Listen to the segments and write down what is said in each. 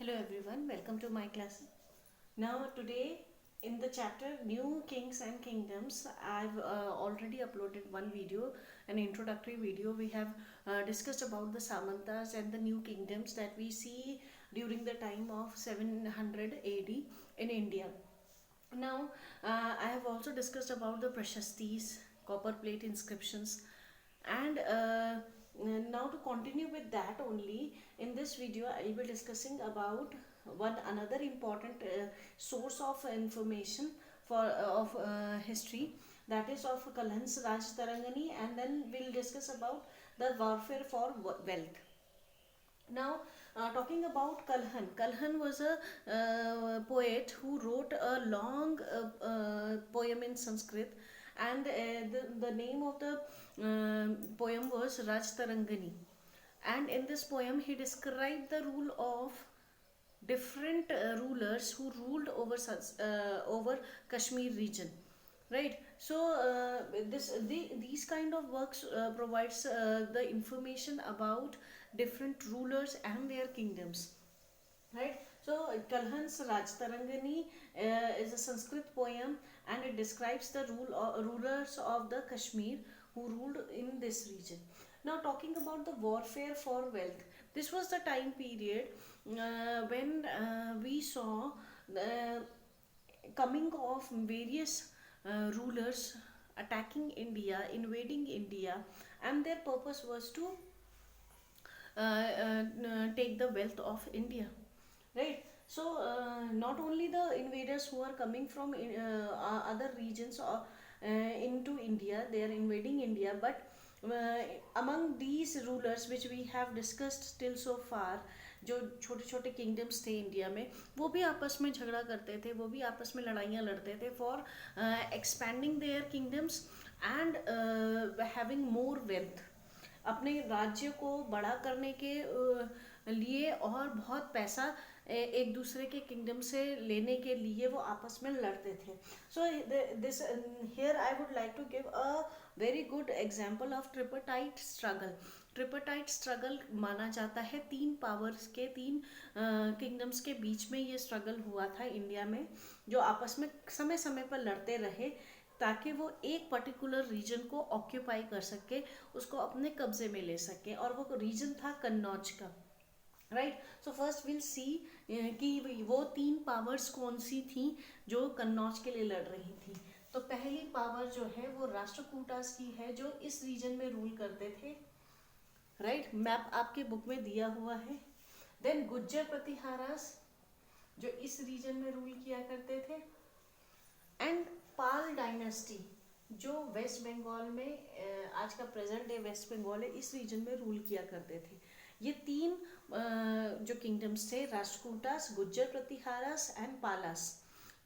Hello everyone, welcome to my class. Now today in the chapter New Kings and Kingdoms, I've already uploaded one video, an introductory video. We have discussed about the Samantas and the new kingdoms that we see during the time of 700 AD in India. Now I have also discussed about the Prashastis, copper plate inscriptions, and now to continue with that only, in this video I will be discussing about one another important source of information for of history, that is of Kalhan's Raj Tarangani, and then we'll discuss about the warfare for wealth. Now, talking about Kalhan, Kalhan was a poet who wrote a long poem in Sanskrit, and the name of the poem was Raj Tarangani. And in this poem, he described the rule of different rulers who ruled over Kashmir region, right? So these kind of works provides the information about different rulers and their kingdoms, right? So Kalhan's Raj Tarangani is a Sanskrit poem, and it describes the rulers of the Kashmir who ruled in this region. Now talking about the warfare for wealth, this was the time period when we saw the coming of various rulers attacking India, invading India, and their purpose was to take the wealth of India, right? So not only the invaders who are coming from other regions or into India, they are invading India, but among these rulers which we have discussed till so far, जो छोटे छोटे kingdoms थे India में, वो भी आपस में झगड़ा करते थे, वो भी आपस में लड़ाइयाँ लड़ते थे for expanding their kingdoms and having more wealth, अपने राज्य को बड़ा करने के लिए और बहुत पैसा एक दूसरे के किंगडम से लेने के लिए वो आपस में लड़ते थे. So this here I would like to give a very good example of tripartite struggle. Tripartite struggle माना जाता है तीन पावर्स के, तीन किंगडम्स के बीच में ये स्ट्रगल हुआ था इंडिया में, जो आपस में समय समय पर लड़ते रहे ताकि वो एक पर्टिकुलर रीजन को ऑक्यूपाई कर सके, उसको अपने कब्जे में ले सके, और वो रीजन था कन्नौज का, right. So first will see कि वो तीन पावर्स कौन सी थी जो कन्नौज के लिए लड़ रही थी. तो पहली पावर जो है वो राष्ट्रकूटास की है, जो इस रीजन में रूल करते थे, राइट. मैप आपके बुक में दिया हुआ है. देन गुज्जर प्रतिहारास, जो इस रीजन में रूल किया करते थे, एंड पाल डायनेस्टी, जो वेस्ट बंगाल में आज का प्रेजेंट डे वेस्ट बंगाल है, इस रीजन में रूल किया करते थे. ये तीन जो किंगडम्स थे, Rashtrakutas, Gujjar Pratiharas and Palas,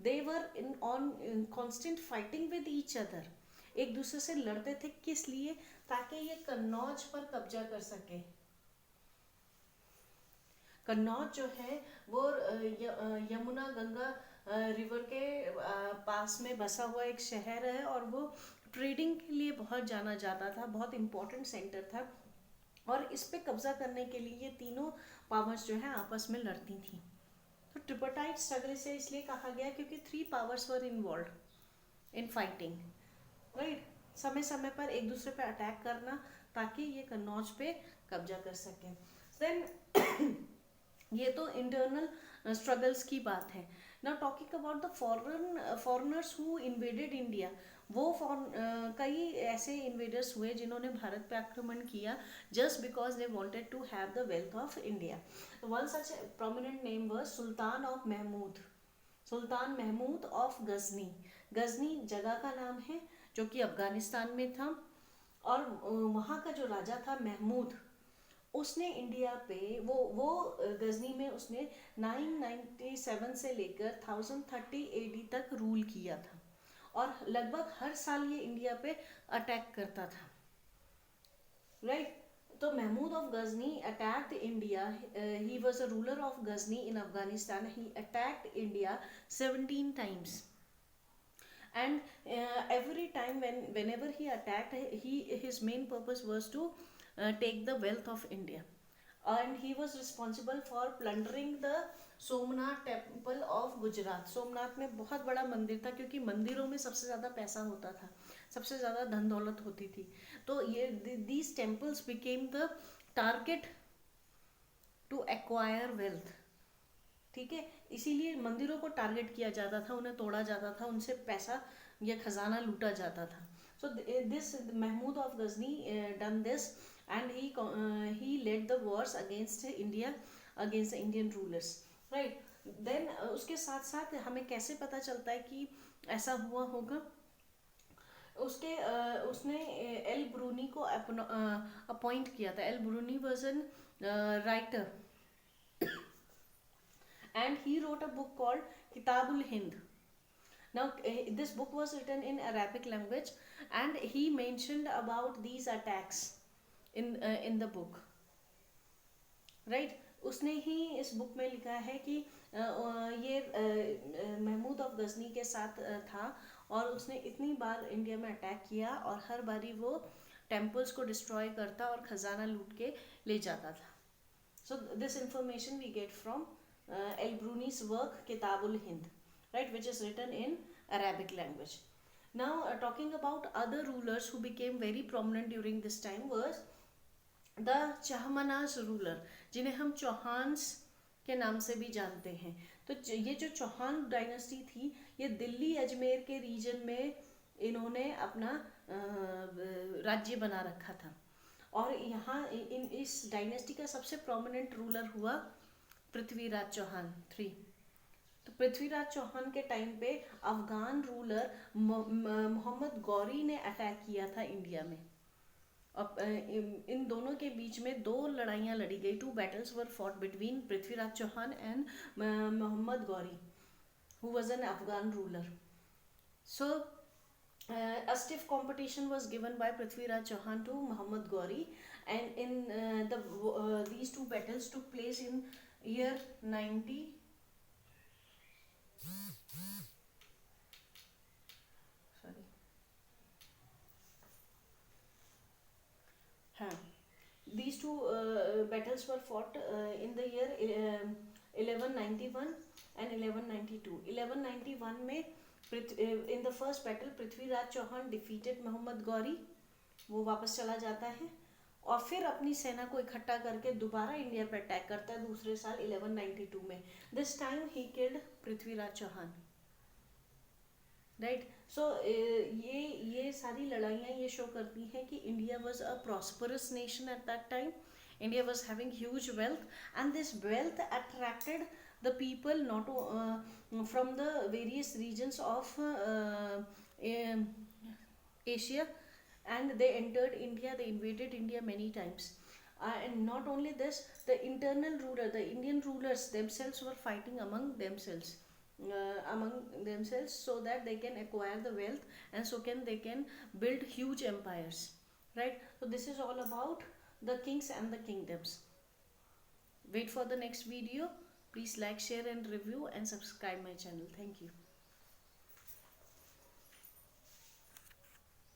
they were in on constant fighting with each other. एक दूसरे से लड़ते थे, किस लिए? ताकि ये कन्नौज पर कब्जा कर सके. कन्नौज जो है वो यमुना गंगा रिवर के पास में बसा हुआ एक शहर है, और वो ट्रेडिंग के लिए बहुत जाना जाता था, बहुत इम्पोर्टेंट सेंटर था, और इस पे कब्जा करने के लिए ये तीनों पावर्स जो है आपस में लड़ती थी. तो ट्रिपरटाइट स्ट्रगल से इसलिए कहा गया क्योंकि three powers were involve in fighting, right. समय समय पर एक दूसरे पे अटैक करना ताकि ये कन्नौज पे कब्जा कर सकें. देन ये तो इंटरनल स्ट्रगल्स की बात है. Now talking about the foreigners who invaded India, वो कई ऐसे इन्वेडर्स हुए जिन्होंने भारत पे आक्रमण किया just because they wanted to have the wealth of India. One such prominent name was sultan of Mahmud, sultan Mahmud of Ghazni. Ghazni जगह का नाम है जो कि अफगानिस्तान में था, और वहाँ का जो राजा था महमूद, उसने इंडिया पे वो गजनी में उसने 997 से लेकर 1030 AD तक रूल किया था, और लगभग हर साल ये इंडिया पे अटैक करता था, राइट. तो Mahmud of Ghazni attacked India. He was a ruler of Ghazni in Afghanistan. He attacked India 17 times, and every time whenever he attacked, his main purpose was to take the wealth of India. and he was responsible for plundering the Somnath temple of Gujarat. Somnath में बहुत बड़ा मंदिर था, क्योंकि मंदिरों में सबसे ज़्यादा पैसा होता था, सबसे ज़्यादा धन दौलत होती थी. तो ये these temples became the target to acquire wealth. ठीक है, इसीलिए मंदिरों को टारगेट किया जाता था, उन्हें तोड़ा जाता था, उनसे पैसा या खजाना लूटा जाता था. So this Mahmud of Ghazni done this, and he led the wars against India, against the Indian rulers, right. Then उसके साथ साथ हमें कैसे पता चलता है कि ऐसा हुआ होगा. उसके उसने एल ब्रूनी को अपॉइंट किया था. L Bruny was an writer, and he wrote a book called Kitabul Hind. Now, this book was written in Arabic language, and he mentioned about these attacks in the book, right. उसने ही इस book में लिखा है कि ये Mahmood of Ghazni के साथ था, और उसने इतनी बार इंडिया में अटैक किया, और हर बारी वो टेम्पल्स को डिस्ट्रॉय करता और खजाना लूट के ले जाता था. So this information we get from El Bruni's work Kitabul Hind, right, which is written in Arabic language. Now talking about other rulers who became very prominent during this time was the Chahmanas ruler, जिन्हें हम चौहान्स के नाम से भी जानते हैं. तो ये जो चौहान डायनेस्टी थी, ये दिल्ली अजमेर के रीजन में इन्होंने अपना राज्य बना रखा था. और यहाँ इस डायनेस्टी का सबसे प्रोमिनेंट रूलर हुआ पृथ्वीराज चौहान 3. तो पृथ्वीराज चौहान के टाइम पे अफगान रूलर मोहम्मद गौरी ने अटैक किया था इंडिया में. अब इन दोनों के बीच में 2 लड़ाइयाँ लड़ी गई. 2 battles were fought between Prithviraj Chauhan and Mohammad Ghori, who was an Afghan ruler. So a stiff competition was given by Prithviraj Chauhan to Muhammad Gauri, and in these 2 battles took place in year 90. Sorry. These 2 battles were fought in the year 1191 and 1192. 1191 में in the first battle Prithviraj Chauhan defeated Mohammad Ghori, वो वापस चला जाता है, और फिर अपनी सेना को इकट्ठा करके दोबारा इंडिया पर अटैक करता है दूसरे साल 1192 में. This time he killed Prithviraj Chauhan, right. So ये सारी लड़ाइयाँ ये शो करती हैं कि India was a prosperous nation at that time. India was having huge wealth, and this wealth attracted the people not from the various regions of Asia, and they entered India, they invaded India many times. And not only this, the internal ruler, the Indian rulers themselves were fighting among themselves, so that they can acquire the wealth, and so they can build huge empires, right. So this is all about the kings and the kingdoms. Wait for the next video. Please like, share and review, and subscribe my channel. Thank you.